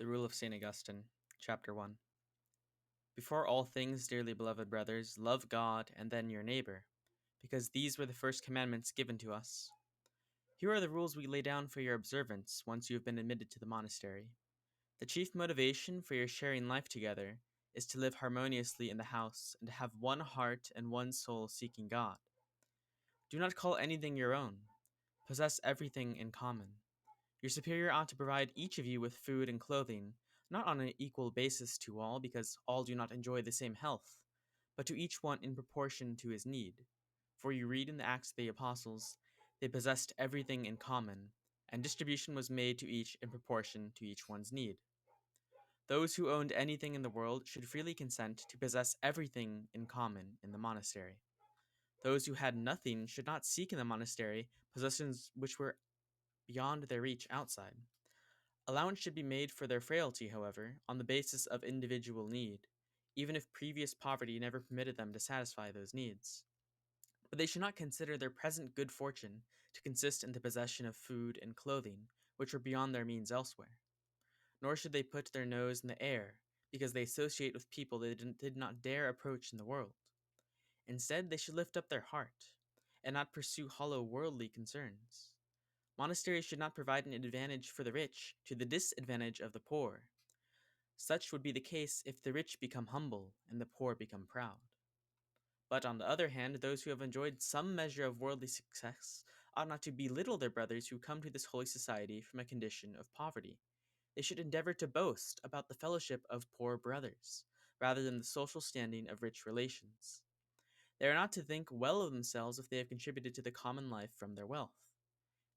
The Rule of St Augustine, Chapter 1. Before all things, dearly beloved brothers, love God and then your neighbor, because these were the first commandments given to us. Here are the rules we lay down for your observance once you have been admitted to the monastery. The chief motivation for your sharing life together is to live harmoniously in the house and to have one heart and one soul seeking God. Do not call anything your own. Possess everything in common. Your superior ought to provide each of you with food and clothing, not on an equal basis to all, because all do not enjoy the same health, but to each one in proportion to his need. For you read in the Acts of the Apostles, they possessed everything in common, and distribution was made to each in proportion to each one's need. Those who owned anything in the world should freely consent to possess everything in common in the monastery. Those who had nothing should not seek in the monastery possessions which were beyond their reach outside. Allowance should be made for their frailty, however, on the basis of individual need, even if previous poverty never permitted them to satisfy those needs. But they should not consider their present good fortune to consist in the possession of food and clothing, which are beyond their means elsewhere. Nor should they put their nose in the air, because they associate with people they did not dare approach in the world. Instead, they should lift up their heart, and not pursue hollow worldly concerns. Monasteries should not provide an advantage for the rich to the disadvantage of the poor. Such would be the case if the rich become humble and the poor become proud. But on the other hand, those who have enjoyed some measure of worldly success ought not to belittle their brothers who come to this holy society from a condition of poverty. They should endeavor to boast about the fellowship of poor brothers, rather than the social standing of rich relations. They are not to think well of themselves if they have contributed to the common life from their wealth.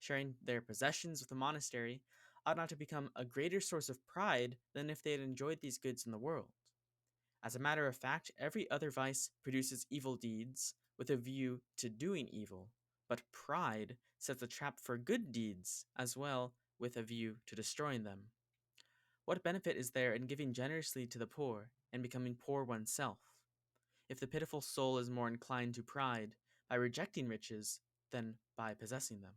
Sharing their possessions with the monastery ought not to become a greater source of pride than if they had enjoyed these goods in the world. As a matter of fact, every other vice produces evil deeds with a view to doing evil, but pride sets a trap for good deeds as well with a view to destroying them. What benefit is there in giving generously to the poor and becoming poor oneself, if the pitiful soul is more inclined to pride by rejecting riches than by possessing them?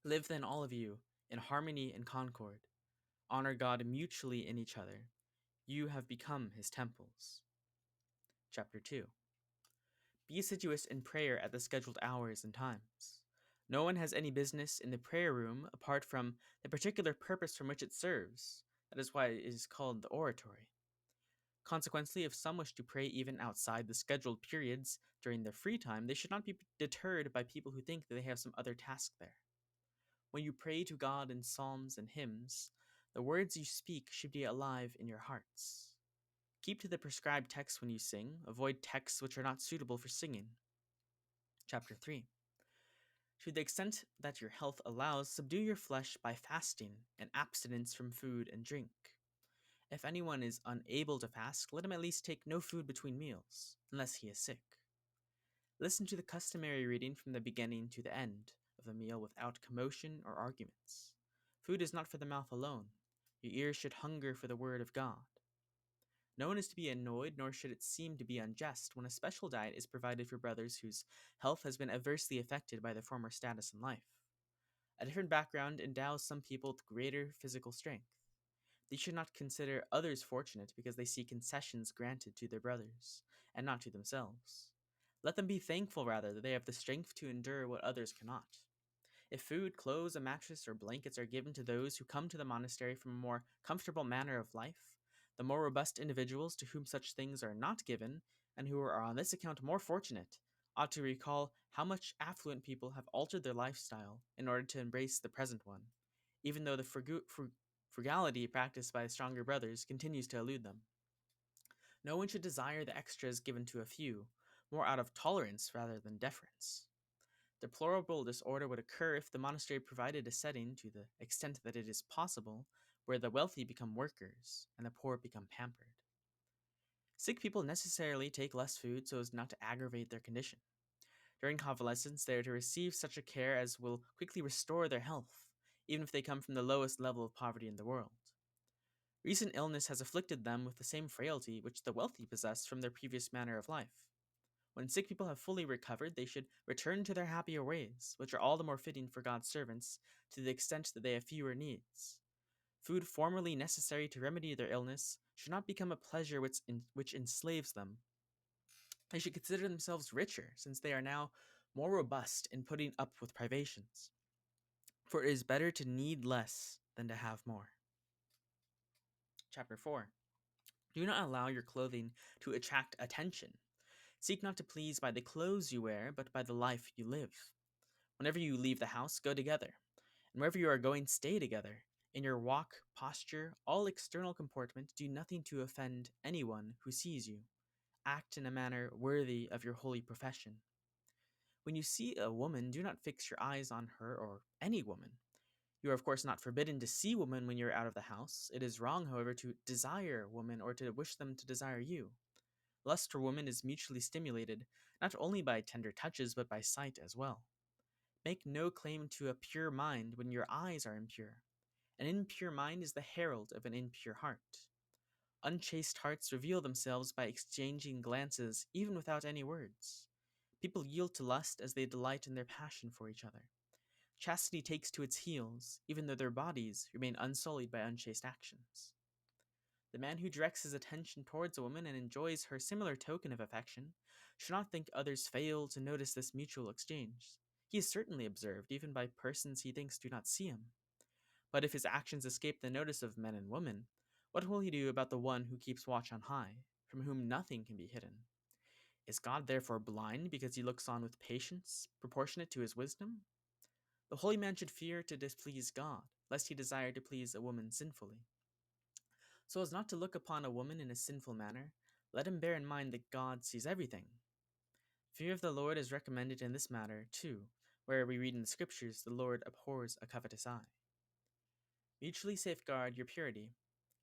Live then all of you in harmony and concord. Honor God mutually in each other. You have become his temples. Chapter 2. Be assiduous in prayer at the scheduled hours and times. No one has any business in the prayer room apart from the particular purpose from which it serves. That is why it is called the oratory. Consequently, if some wish to pray even outside the scheduled periods during their free time, they should not be deterred by people who think that they have some other task there. When you pray to God in psalms and hymns, the words you speak should be alive in your hearts. Keep to the prescribed texts when you sing. Avoid texts which are not suitable for singing. Chapter 3. To the extent that your health allows, subdue your flesh by fasting and abstinence from food and drink. If anyone is unable to fast, let him at least take no food between meals, unless he is sick. Listen to the customary reading from the beginning to the end of the meal without commotion or arguments. Food is not for the mouth alone. Your ears should hunger for the word of God. No one is to be annoyed, nor should it seem to be unjust when a special diet is provided for brothers whose health has been adversely affected by their former status in life. A different background endows some people with greater physical strength. They should not consider others fortunate because they see concessions granted to their brothers, and not to themselves. Let them be thankful rather that they have the strength to endure what others cannot. If food, clothes, a mattress, or blankets are given to those who come to the monastery from a more comfortable manner of life, the more robust individuals to whom such things are not given, and who are on this account more fortunate, ought to recall how much affluent people have altered their lifestyle in order to embrace the present one, even though the frugality practiced by stronger brothers continues to elude them. No one should desire the extras given to a few, more out of tolerance rather than deference. Deplorable disorder would occur if the monastery provided a setting, to the extent that it is possible, where the wealthy become workers and the poor become pampered. Sick people necessarily take less food so as not to aggravate their condition. During convalescence, they are to receive such a care as will quickly restore their health, even if they come from the lowest level of poverty in the world. Recent illness has afflicted them with the same frailty which the wealthy possess from their previous manner of life. When sick people have fully recovered, they should return to their happier ways, which are all the more fitting for God's servants to the extent that they have fewer needs. Food formerly necessary to remedy their illness should not become a pleasure which enslaves them. They should consider themselves richer, since they are now more robust in putting up with privations. For it is better to need less than to have more. Chapter 4. Do not allow your clothing to attract attention. Seek not to please by the clothes you wear, but by the life you live. Whenever you leave the house, go together. And wherever you are going, stay together. In your walk, posture, all external comportment, do nothing to offend anyone who sees you. Act in a manner worthy of your holy profession. When you see a woman, do not fix your eyes on her or any woman. You are, of course, not forbidden to see women when you are out of the house. It is wrong, however, to desire women or to wish them to desire you. Lust for women is mutually stimulated, not only by tender touches, but by sight as well. Make no claim to a pure mind when your eyes are impure. An impure mind is the herald of an impure heart. Unchaste hearts reveal themselves by exchanging glances, even without any words. People yield to lust as they delight in their passion for each other. Chastity takes to its heels, even though their bodies remain unsullied by unchaste actions. The man who directs his attention towards a woman and enjoys her similar token of affection should not think others fail to notice this mutual exchange. He is certainly observed, even by persons he thinks do not see him. But if his actions escape the notice of men and women, what will he do about the one who keeps watch on high, from whom nothing can be hidden? Is God therefore blind because he looks on with patience, proportionate to his wisdom? The holy man should fear to displease God, lest he desire to please a woman sinfully. So as not to look upon a woman in a sinful manner, let him bear in mind that God sees everything. Fear of the Lord is recommended in this matter, too, where we read in the Scriptures, the Lord abhors a covetous eye. Mutually safeguard your purity.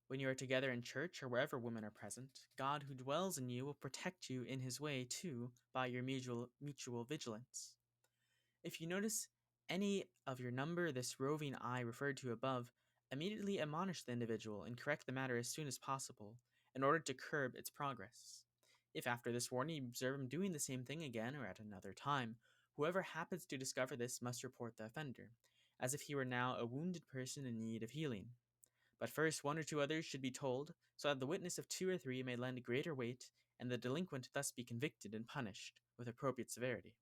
When you are together in church or wherever women are present, God who dwells in you will protect you in his way, too, by your mutual vigilance. If you notice any of your number this roving eye referred to above, immediately admonish the individual and correct the matter as soon as possible, in order to curb its progress. If after this warning you observe him doing the same thing again or at another time, whoever happens to discover this must report the offender, as if he were now a wounded person in need of healing. But first, one or two others should be told, so that the witness of two or three may lend greater weight, and the delinquent thus be convicted and punished with appropriate severity.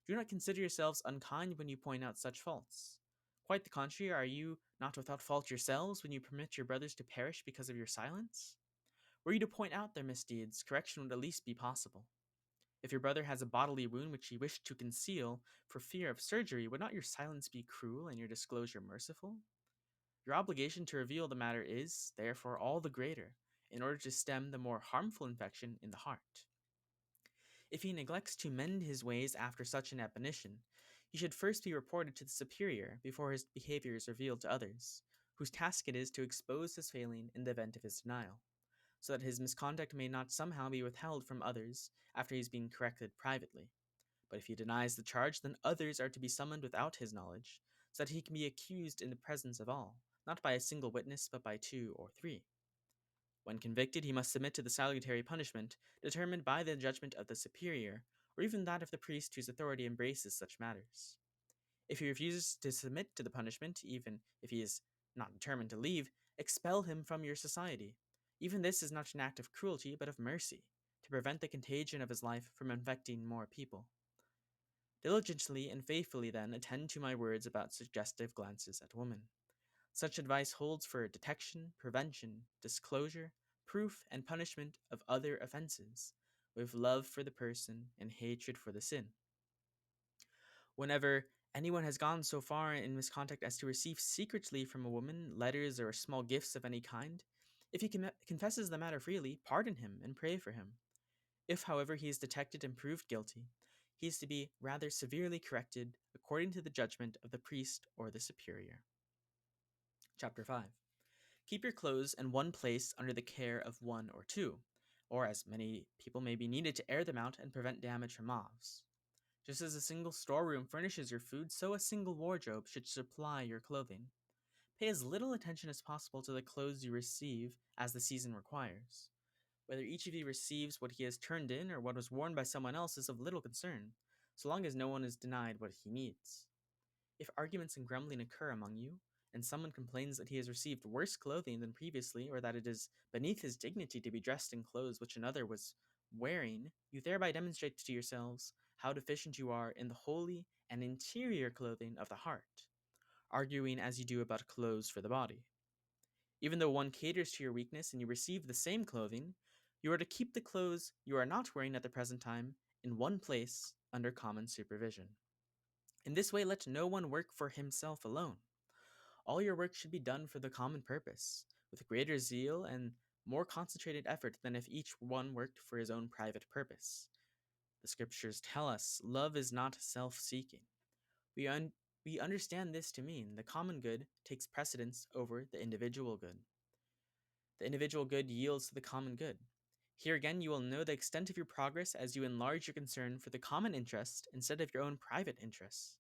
Do not consider yourselves unkind when you point out such faults. Quite the contrary, are you not without fault yourselves when you permit your brothers to perish because of your silence? Were you to point out their misdeeds, correction would at least be possible. If your brother has a bodily wound which he wished to conceal for fear of surgery, would not your silence be cruel and your disclosure merciful? Your obligation to reveal the matter is, therefore, all the greater, in order to stem the more harmful infection in the heart. If he neglects to mend his ways after such an admonition, he should first be reported to the superior before his behavior is revealed to others, whose task it is to expose his failing in the event of his denial, so that his misconduct may not somehow be withheld from others after he has been corrected privately. But if he denies the charge, then others are to be summoned without his knowledge, so that he can be accused in the presence of all, not by a single witness, but by two or three. When convicted, he must submit to the salutary punishment determined by the judgment of the superior, or even that of the priest whose authority embraces such matters. If he refuses to submit to the punishment, even if he is not determined to leave, expel him from your society. Even this is not an act of cruelty, but of mercy, to prevent the contagion of his life from infecting more people. Diligently and faithfully, then, attend to my words about suggestive glances at women. Such advice holds for detection, prevention, disclosure, proof, and punishment of other offenses, with love for the person and hatred for the sin. Whenever anyone has gone so far in misconduct as to receive secretly from a woman letters or small gifts of any kind, if he confesses the matter freely, pardon him and pray for him. If, however, he is detected and proved guilty, he is to be rather severely corrected according to the judgment of the priest or the superior. Chapter 5. Keep your clothes in one place under the care of one or two, or as many people may be needed to air them out and prevent damage from moths. Just as a single storeroom furnishes your food, so a single wardrobe should supply your clothing. Pay as little attention as possible to the clothes you receive as the season requires. Whether each of you receives what he has turned in or what was worn by someone else is of little concern, so long as no one is denied what he needs. If arguments and grumbling occur among you, and someone complains that he has received worse clothing than previously, or that it is beneath his dignity to be dressed in clothes which another was wearing, you thereby demonstrate to yourselves how deficient you are in the holy and interior clothing of the heart, arguing as you do about clothes for the body. Even though one caters to your weakness and you receive the same clothing, you are to keep the clothes you are not wearing at the present time in one place under common supervision. In this way, let no one work for himself alone. All your work should be done for the common purpose, with greater zeal and more concentrated effort than if each one worked for his own private purpose. The scriptures tell us love is not self-seeking. We understand this to mean the common good takes precedence over the individual good. The individual good yields to the common good. Here again, you will know the extent of your progress as you enlarge your concern for the common interest instead of your own private interests.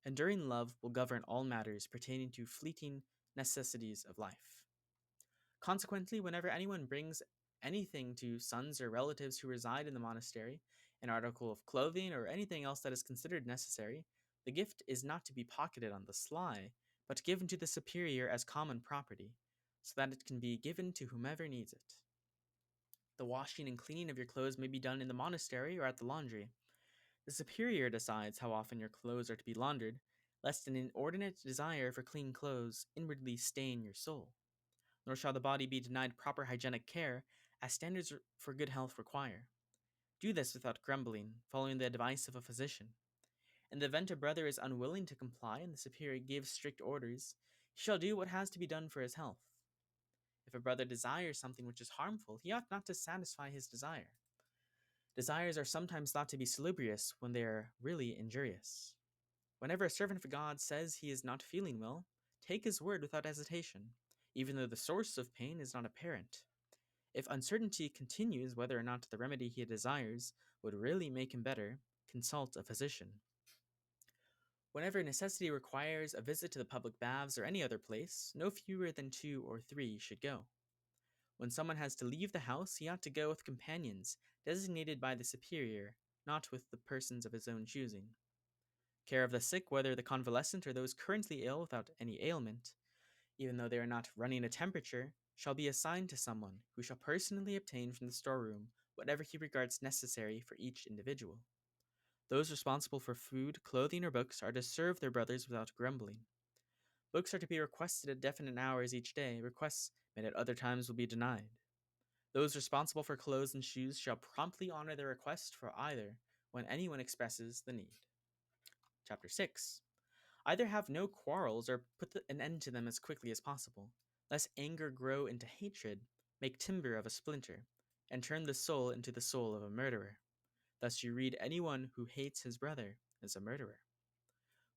Enduring love will govern all matters pertaining to fleeting necessities of life. Consequently, whenever anyone brings anything to sons or relatives who reside in the monastery, an article of clothing or anything else that is considered necessary, the gift is not to be pocketed on the sly, but given to the superior as common property, so that it can be given to whomever needs it. The washing and cleaning of your clothes may be done in the monastery or at the laundry. The superior decides how often your clothes are to be laundered, lest an inordinate desire for clean clothes inwardly stain your soul. Nor shall the body be denied proper hygienic care, as standards for good health require. Do this without grumbling, following the advice of a physician. In the event a brother is unwilling to comply and the superior gives strict orders, he shall do what has to be done for his health. If a brother desires something which is harmful, he ought not to satisfy his desire. Desires are sometimes thought to be salubrious when they are really injurious. Whenever a servant of God says he is not feeling well, take his word without hesitation, even though the source of pain is not apparent. If uncertainty continues whether or not the remedy he desires would really make him better, consult a physician. Whenever necessity requires a visit to the public baths or any other place, no fewer than 2 or 3 should go. When someone has to leave the house, he ought to go with companions designated by the superior, not with the persons of his own choosing. Care of the sick, whether the convalescent or those currently ill without any ailment, even though they are not running a temperature, shall be assigned to someone who shall personally obtain from the storeroom whatever he regards necessary for each individual. Those responsible for food, clothing, or books are to serve their brothers without grumbling. Books are to be requested at definite hours each day. Requests made at other times will be denied. Those responsible for clothes and shoes shall promptly honor their request for either when anyone expresses the need. Chapter 6. Either have no quarrels or put an end to them as quickly as possible, lest anger grow into hatred, make timber of a splinter, and turn the soul into the soul of a murderer. Thus you read anyone who hates his brother is a murderer.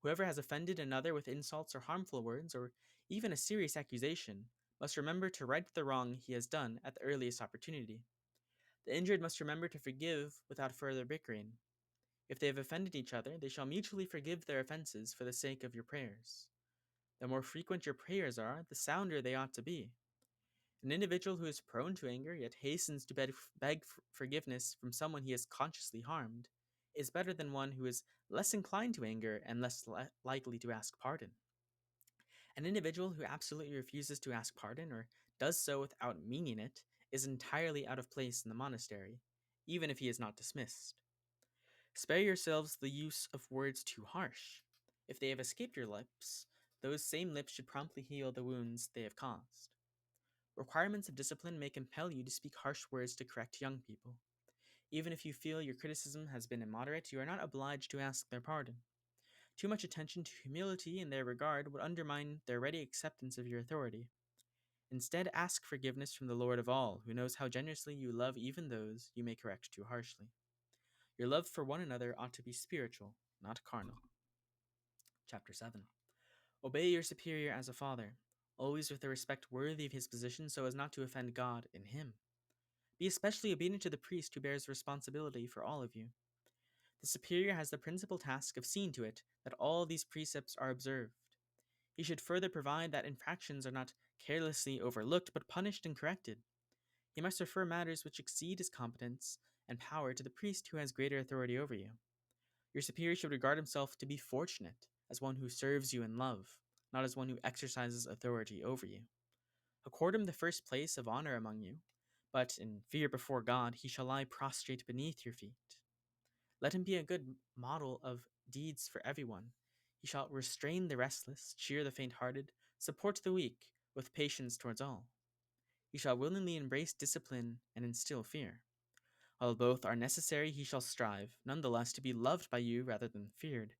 Whoever has offended another with insults or harmful words, or even a serious accusation, must remember to right the wrong he has done at the earliest opportunity. The injured must remember to forgive without further bickering. If they have offended each other, they shall mutually forgive their offenses for the sake of your prayers. The more frequent your prayers are, the sounder they ought to be. An individual who is prone to anger, yet hastens to beg forgiveness from someone he has consciously harmed, is better than one who is less inclined to anger and less likely to ask pardon. An individual who absolutely refuses to ask pardon, or does so without meaning it, is entirely out of place in the monastery, even if he is not dismissed. Spare yourselves the use of words too harsh. If they have escaped your lips, those same lips should promptly heal the wounds they have caused. Requirements of discipline may compel you to speak harsh words to correct young people. Even if you feel your criticism has been immoderate, you are not obliged to ask their pardon. Too much attention to humility in their regard would undermine their ready acceptance of your authority. Instead, ask forgiveness from the Lord of all, who knows how generously you love even those you may correct too harshly. Your love for one another ought to be spiritual, not carnal. Chapter 7. Obey your superior as a father, always with a respect worthy of his position so as not to offend God in him. Be especially obedient to the priest who bears responsibility for all of you. The superior has the principal task of seeing to it that all these precepts are observed. He should further provide that infractions are not carelessly overlooked but punished and corrected. He must refer matters which exceed his competence and power to the priest who has greater authority over you. Your superior should regard himself to be fortunate as one who serves you in love, not as one who exercises authority over you. Accord him the first place of honor among you, but in fear before God he shall lie prostrate beneath your feet. Let him be a good model of deeds for everyone. He shall restrain the restless, cheer the faint-hearted, support the weak, with patience towards all. He shall willingly embrace discipline and instill fear. While both are necessary, he shall strive, nonetheless, to be loved by you rather than feared,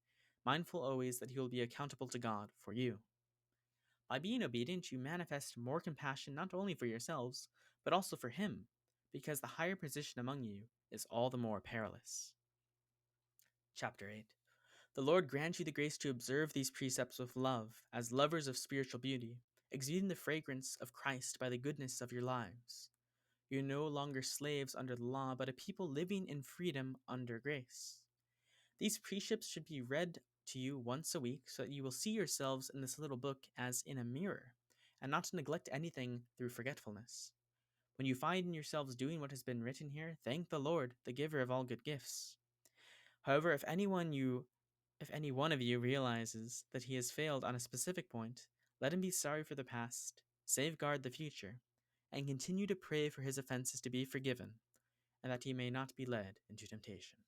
mindful always that he will be accountable to God for you. By being obedient, you manifest more compassion not only for yourselves, but also for him, because the higher position among you is all the more perilous. Chapter 8. The Lord grant you the grace to observe these precepts with love, as lovers of spiritual beauty, exuding the fragrance of Christ by the goodness of your lives. You are no longer slaves under the law, but a people living in freedom under grace. These precepts should be read to you once a week so that you will see yourselves in this little book as in a mirror, and not to neglect anything through forgetfulness. When you find yourselves doing what has been written here, thank the Lord, the giver of all good gifts. However, if any one of you realizes that he has failed on a specific point, let him be sorry for the past, safeguard the future, and continue to pray for his offenses to be forgiven, and that he may not be led into temptation.